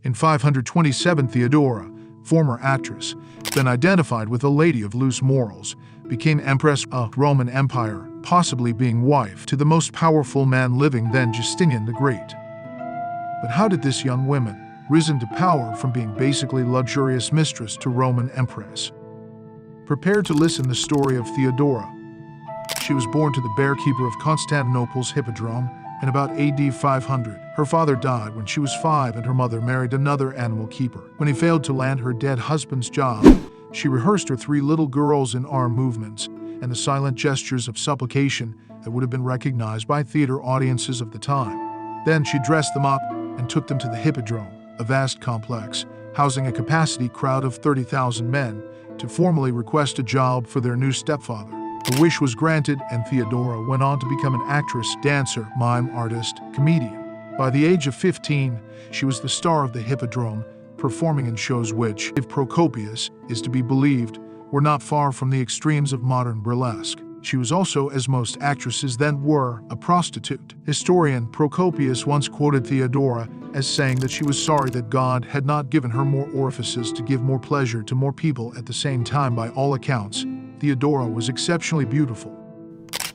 In 527, Theodora, former actress, then identified with a lady of loose morals, became Empress of Roman Empire, possibly being wife to the most powerful man living then, Justinian the Great. But how did this young woman risen to power from being basically luxurious mistress to Roman Empress? Prepare to listen the story of Theodora. She was born to the bearkeeper of Constantinople's hippodrome in about AD 500. Her father died when she was 5 and her mother married another animal keeper. When he failed to land her dead husband's job, she rehearsed her 3 little girls in arm movements and the silent gestures of supplication that would have been recognized by theater audiences of the time. Then she dressed them up and took them to the hippodrome, a vast complex housing a capacity crowd of 30,000 men, to formally request a job for their new stepfather. The wish was granted, and Theodora went on to become an actress, dancer, mime artist, comedian. By the age of 15, she was the star of the hippodrome, performing in shows which, if Procopius is to be believed, were not far from the extremes of modern burlesque. She was also, as most actresses then were, a prostitute. Historian Procopius once quoted Theodora as saying that she was sorry that God had not given her more orifices to give more pleasure to more people at the same time. By all accounts, Theodora was exceptionally beautiful.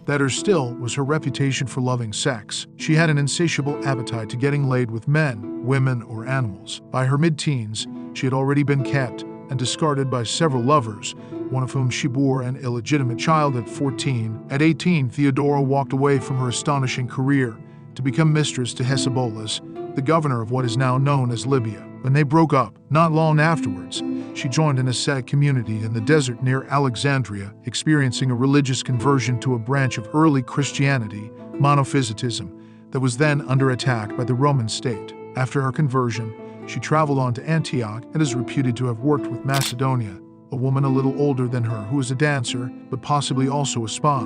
Better still was her reputation for loving sex. She had an insatiable appetite to getting laid with men, women, or animals. By her mid-teens, she had already been kept and discarded by several lovers, one of whom she bore an illegitimate child at 14. At 18, Theodora walked away from her astonishing career to become mistress to Hesebolas, the governor of what is now known as Libya. When they broke up, not long afterwards, she joined an ascetic community in the desert near Alexandria, experiencing a religious conversion to a branch of early Christianity, monophysitism, that was then under attack by the Roman state. After her conversion, she traveled on to Antioch and is reputed to have worked with Macedonia, a woman a little older than her who was a dancer, but possibly also a spy.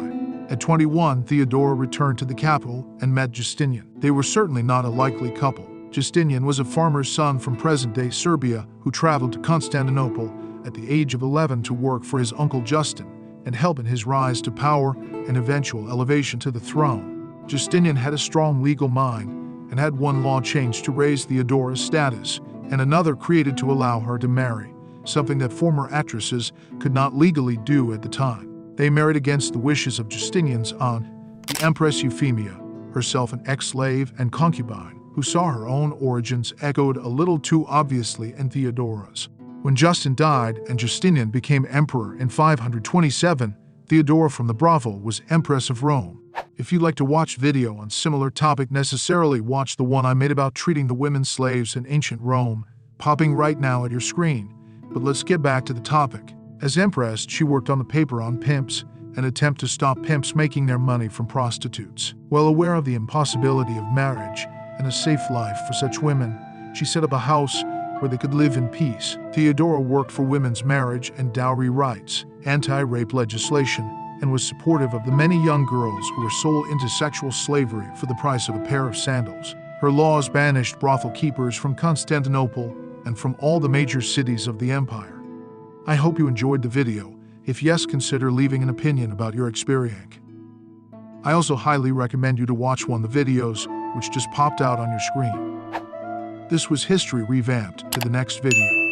At 21, Theodora returned to the capital and met Justinian. They were certainly not a likely couple. Justinian was a farmer's son from present-day Serbia who traveled to Constantinople at the age of 11 to work for his uncle Justin and help in his rise to power and eventual elevation to the throne. Justinian had a strong legal mind and had one law changed to raise Theodora's status and another created to allow her to marry, something that former actresses could not legally do at the time. They married against the wishes of Justinian's aunt, the Empress Euphemia, herself an ex-slave and concubine, who saw her own origins echoed a little too obviously in Theodora's. When Justin died and Justinian became emperor in 527, Theodora from the brothel was Empress of Rome. If you'd like to watch video on similar topic, necessarily watch the one I made about treating the women slaves in ancient Rome, popping right now at your screen. But let's get back to the topic. As Empress, she worked on the paper on pimps, an attempt to stop pimps making their money from prostitutes. Well aware of the impossibility of marriage and a safe life for such women, she set up a house where they could live in peace. Theodora worked for women's marriage and dowry rights, anti-rape legislation, and was supportive of the many young girls who were sold into sexual slavery for the price of a pair of sandals. Her laws banished brothel keepers from Constantinople and from all the major cities of the empire. I hope you enjoyed the video. If yes, consider leaving an opinion about your experience. I also highly recommend you to watch one of the videos which just popped out on your screen. This was History Revamped. To the next video.